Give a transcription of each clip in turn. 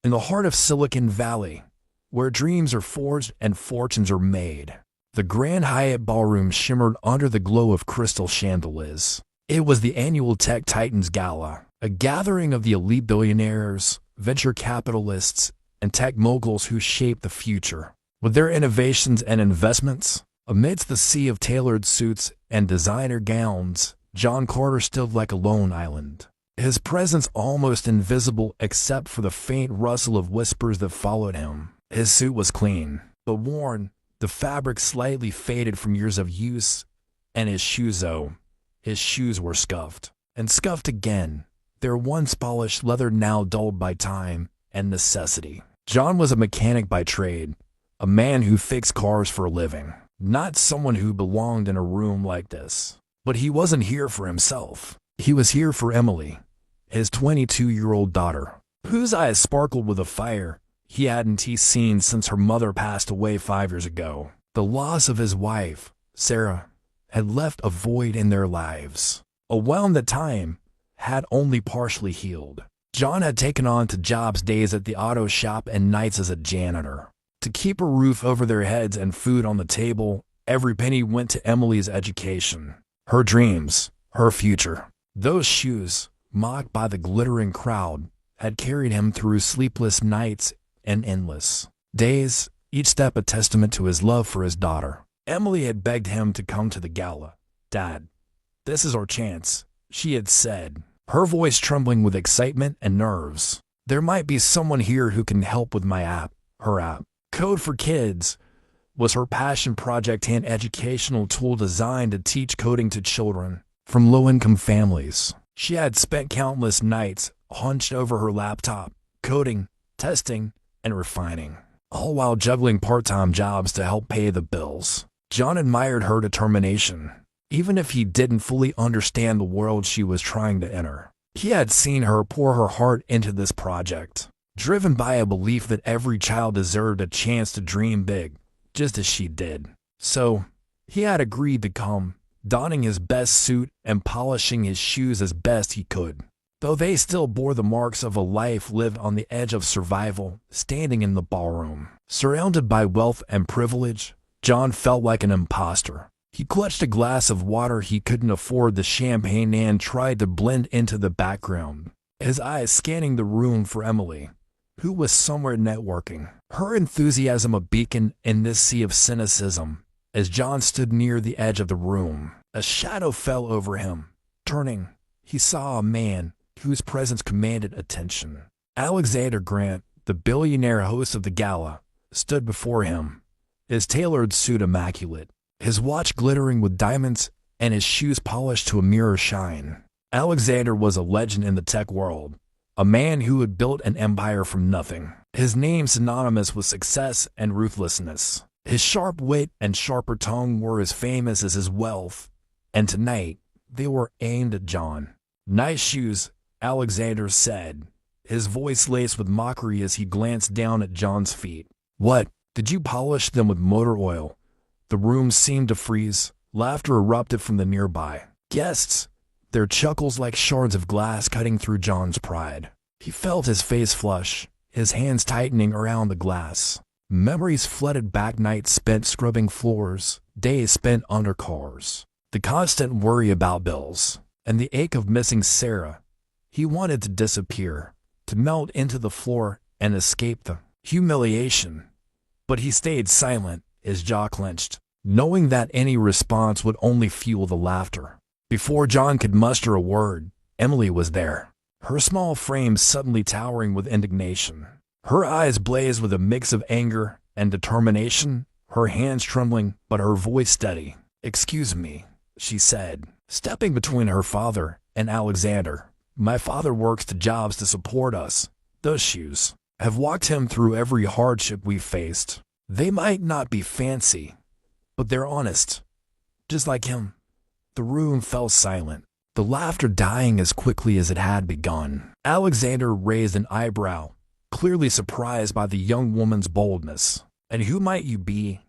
in the heart of Silicon Valley, where dreams are forged and fortunes are made. The Grand Hyatt Ballroom shimmered under the glow of crystal chandeliers. It was the annual Tech Titans Gala, a gathering of the elite billionaires, venture capitalists, and tech moguls who shape the future. With their innovations and investments, amidst the sea of tailored suits and designer gowns, John Carter stood like a lone island. His presence almost invisible except for the faint rustle of whispers that followed him. His suit was clean, but worn, the fabric slightly faded from years of use, and his shoes were scuffed. And scuffed again, their once polished leather now dulled by time and necessity. John was a mechanic by trade, a man who fixed cars for a living, not someone who belonged in a room like this. But he wasn't here for himself. He was here for Emily, his 22-year-old daughter, whose eyes sparkled with a fire he hadn't seen since her mother passed away 5 years ago. The loss of his wife, Sarah, had left a void in their lives, a wound that time had only partially healed. John had taken on to jobs days at the auto shop and nights as a janitor. To keep a roof over their heads and food on the table, every penny went to Emily's education, her dreams, her future. Those shoes, mocked by the glittering crowd, had carried him through sleepless nights and endless days, each step a testament to his love for his daughter. Emily had begged him to come to the gala. "Dad, this is our chance," she had said, her voice trembling with excitement and nerves. "There might be someone here who can help with my app." Her app, Code for Kids, was her passion project and educational tool designed to teach coding to children from low-income families. She had spent countless nights hunched over her laptop, coding, testing, and refining, all while juggling part-time jobs to help pay the bills. John admired her determination, even if he didn't fully understand the world she was trying to enter. He had seen her pour her heart into this project, driven by a belief that every child deserved a chance to dream big, just as she did. So, he had agreed to come, donning his best suit and polishing his shoes as best he could. Though they still bore the marks of a life lived on the edge of survival, standing in the ballroom, surrounded by wealth and privilege, John felt like an imposter. He clutched a glass of water he couldn't afford the champagne and tried to blend into the background, his eyes scanning the room for Emily, who was somewhere networking, her enthusiasm a beacon in this sea of cynicism. As John stood near the edge of the room, a shadow fell over him. Turning, he saw a man whose presence commanded attention. Alexander Grant, the billionaire host of the gala, stood before him, his tailored suit immaculate, his watch glittering with diamonds, and his shoes polished to a mirror shine. Alexander was a legend in the tech world, a man who had built an empire from nothing, his name synonymous with success and ruthlessness. His sharp wit and sharper tongue were as famous as his wealth, and tonight they were aimed at John. "Nice shoes," Alexander said, his voice laced with mockery as he glanced down at John's feet. "What, did you polish them with motor oil?" The room seemed to freeze. Laughter erupted from the nearby guests, their chuckles like shards of glass cutting through John's pride. He felt his face flush, his hands tightening around the glass. Memories flooded back, nights spent scrubbing floors, days spent under cars, the constant worry about bills, and the ache of missing Sarah. He wanted to disappear, to melt into the floor and escape the humiliation. But he stayed silent, his jaw clenched, knowing that any response would only fuel the laughter. Before John could muster a word, Emily was there, her small frame suddenly towering with indignation. Her eyes blazed with a mix of anger and determination, her hands trembling but her voice steady. "Excuse me," she said, stepping between her father and Alexander. "My father works 2 jobs to support us. Those shoes have walked him through every hardship we've faced. They might not be fancy, but they're honest, just like him." The room fell silent, the laughter dying as quickly as it had begun. Alexander raised an eyebrow, clearly surprised by the young woman's boldness. "And who might you be?"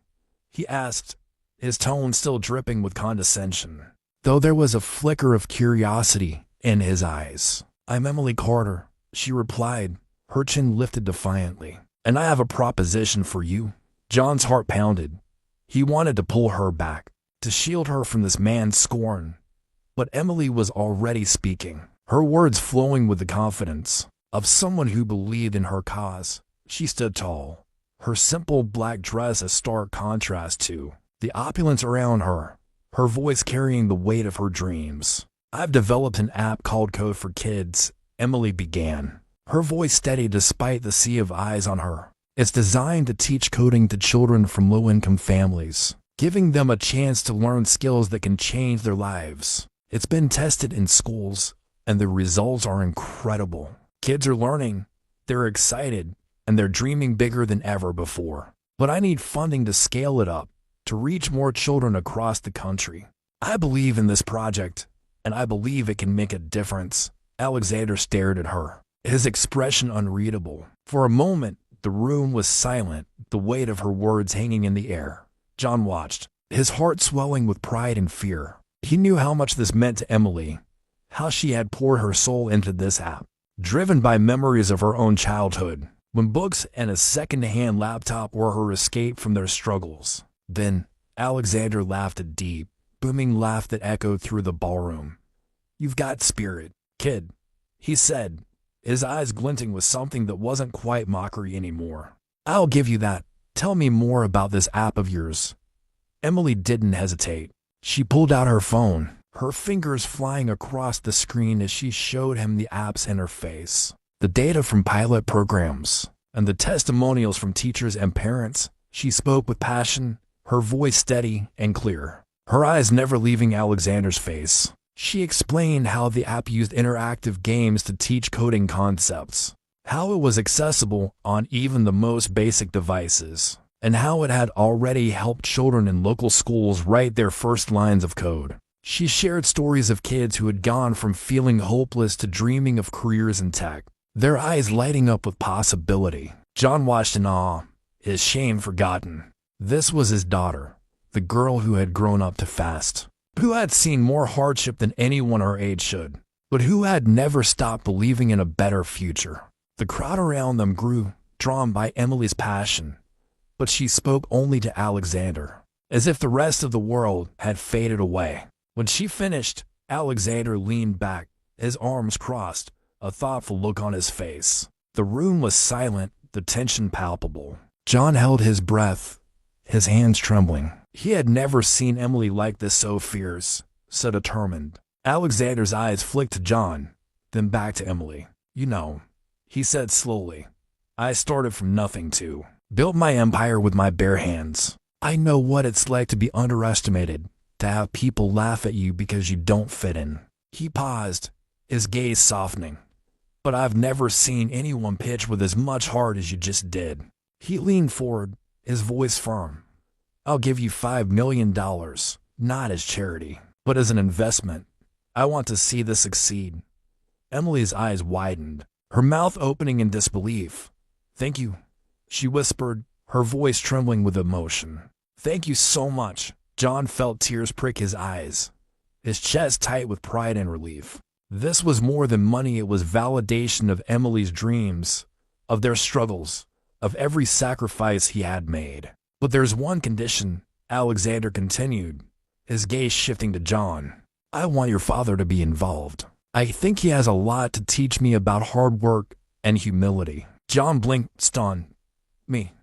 he asked, his tone still dripping with condescension, though there was a flicker of curiosity in his eyes. "I'm Emily Carter," she replied, her chin lifted defiantly. "And I have a proposition for you." John's heart pounded. He wanted to pull her back, to shield her from this man's scorn. But Emily was already speaking, her words flowing with the confidence of someone who believed in her cause. She stood tall, her simple black dress a stark contrast to the opulence around her, her voice carrying the weight of her dreams. "I've developed an app called Code for Kids," Emily began, her voice steady despite the sea of eyes on her. "It's designed to teach coding to children from low-income families, giving them a chance to learn skills that can change their lives. It's been tested in schools, and the results are incredible. Kids are learning, they're excited, and they're dreaming bigger than ever before. But I need funding to scale it up, to reach more children across the country. I believe in this project, and I believe it can make a difference." Alexander stared at her, his expression unreadable. For a moment, the room was silent, the weight of her words hanging in the air. John watched, his heart swelling with pride and fear. He knew how much this meant to Emily, how she had poured her soul into this app, driven by memories of her own childhood, when books and a second-hand laptop were her escape from their struggles. Then, Alexander laughed a deep, booming laugh that echoed through the ballroom. "You've got spirit, kid," he said, his eyes glinting with something that wasn't quite mockery anymore. "I'll give you that. Tell me more about this app of yours." Emily didn't hesitate. She pulled out her phone, her fingers flying across the screen as she showed him the app's interface. The data from pilot programs, and the testimonials from teachers and parents. She spoke with passion, her voice steady and clear, her eyes never leaving Alexander's face. She explained how the app used interactive games to teach coding concepts, how it was accessible on even the most basic devices, and how it had already helped children in local schools write their first lines of code. She shared stories of kids who had gone from feeling hopeless to dreaming of careers in tech, their eyes lighting up with possibility. John watched in awe, his shame forgotten. This was his daughter, the girl who had grown up too fast, who had seen more hardship than anyone her age should, but who had never stopped believing in a better future. The crowd around them grew, drawn by Emily's passion, but she spoke only to Alexander, as if the rest of the world had faded away. When she finished, Alexander leaned back, his arms crossed, a thoughtful look on his face. The room was silent, the tension palpable. John held his breath, his hands trembling. He had never seen Emily like this, so fierce, so determined. Alexander's eyes flicked to John, then back to Emily. "You know," he said slowly, "I started from nothing too. Built my empire with my bare hands. I know what it's like to be underestimated, to have people laugh at you because you don't fit in." He paused, his gaze softening. "But I've never seen anyone pitch with as much heart as you just did." He leaned forward, his voice firm. "I'll give you $5 million, not as charity, but as an investment. I want to see this succeed." Emily's eyes widened, her mouth opening in disbelief. "Thank you," she whispered, her voice trembling with emotion. "Thank you so much." John felt tears prick his eyes, his chest tight with pride and relief. This was more than money, it was validation of Emily's dreams, of their struggles, of every sacrifice he had made. "But there's one condition," Alexander continued, his gaze shifting to John. "I want your father to be involved. I think he has a lot to teach me about hard work and humility." John blinked, stunned. "Me?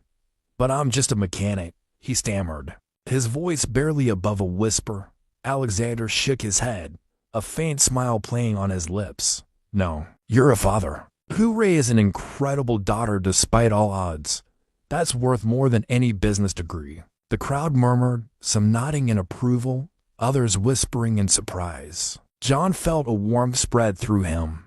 But I'm just a mechanic," he stammered, his voice barely above a whisper. Alexander shook his head, a faint smile playing on his lips. "No, you're a father who raised an incredible daughter despite all odds. That's worth more than any business degree." The crowd murmured, some nodding in approval, others whispering in surprise. John felt a warmth spread through him,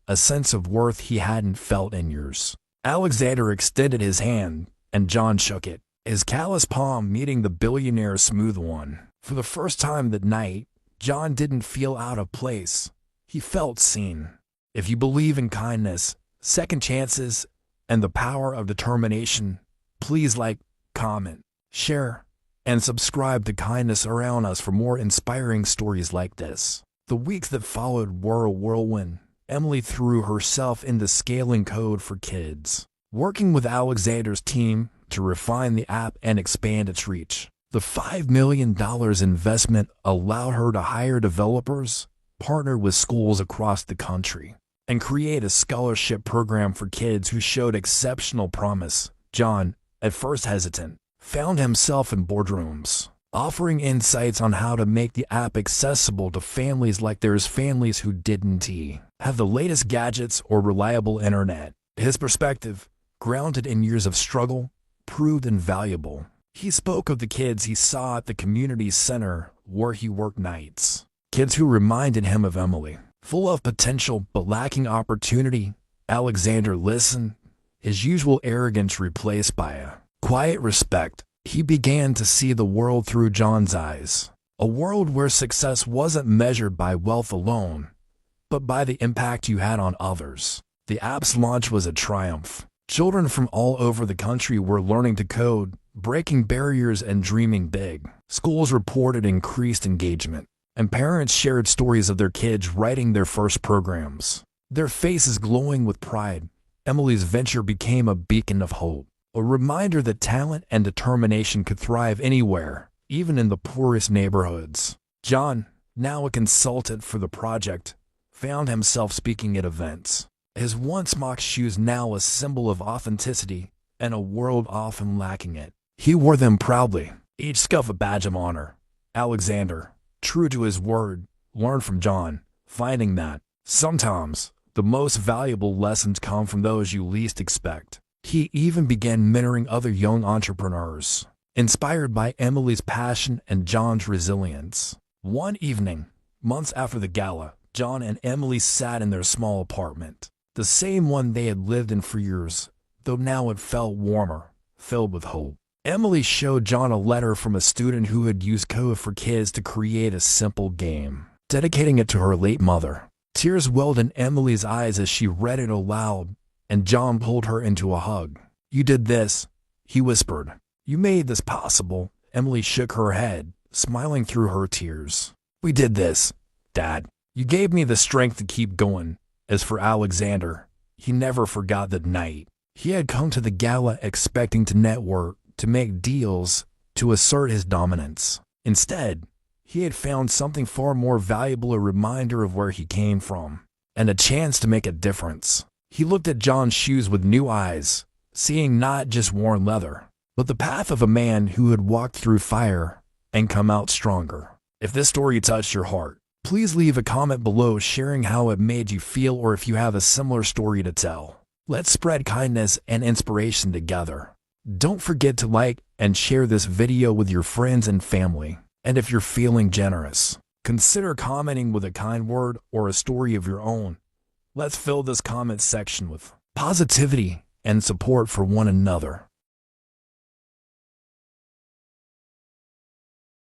a sense of worth he hadn't felt in years. Alexander extended his hand, and John shook it, his callous palm meeting the billionaire's smooth one. For the first time that night, John didn't feel out of place. He felt seen. If you believe in kindness, second chances, and the power of determination, please like, comment, share, and subscribe to Kindness Around Us for more inspiring stories like this. The weeks that followed were a whirlwind. Emily threw herself into scaling code for kids, working with Alexander's team to refine the app and expand its reach. The $5 million investment allowed her to hire developers, partner with schools across the country, and create a scholarship program for kids who showed exceptional promise. John, at first hesitant, found himself in boardrooms, offering insights on how to make the app accessible to families like there's families who didn't have the latest gadgets or reliable internet. His perspective, grounded in years of struggle, proved invaluable. He spoke of the kids he saw at the community center where he worked nights. Kids who reminded him of Emily, full of potential but lacking opportunity. Alexander listened, his usual arrogance replaced by a quiet respect. He began to see the world through John's eyes, a world where success wasn't measured by wealth alone, but by the impact you had on others. The app's launch was a triumph. Children from all over the country were learning to code, breaking barriers and dreaming big. Schools reported increased engagement, and parents shared stories of their kids writing their first programs, their faces glowing with pride. Emily's venture became a beacon of hope, a reminder that talent and determination could thrive anywhere, even in the poorest neighborhoods. John, now a consultant for the project, found himself speaking at events. His once mock shoes now a symbol of authenticity and a world often lacking it. He wore them proudly, each scuff a badge of honor. Alexander, true to his word, learned from John, finding that sometimes the most valuable lessons come from those you least expect. He even began mentoring other young entrepreneurs, inspired by Emily's passion and John's resilience. One evening, months after the gala, John and Emily sat in their small apartment, the same one they had lived in for years, though now it felt warmer, filled with hope. Emily showed John a letter from a student who had used code for kids to create a simple game, dedicating it to her late mother. Tears welled in Emily's eyes as she read it aloud, and John pulled her into a hug. "You did this," he whispered. "You made this possible." Emily shook her head, smiling through her tears. "We did this, Dad. You gave me the strength to keep going." As for Alexander, he never forgot that night. He had come to the gala expecting to network, to make deals, to assert his dominance. Instead, he had found something far more valuable, a reminder of where he came from, and a chance to make a difference. He looked at John's shoes with new eyes, seeing not just worn leather, but the path of a man who had walked through fire and come out stronger. If this story touched your heart, please leave a comment below sharing how it made you feel, or if you have a similar story to tell. Let's spread kindness and inspiration together. Don't forget to like and share this video with your friends and family. And if you're feeling generous, consider commenting with a kind word or a story of your own. Let's fill this comment section with positivity and support for one another.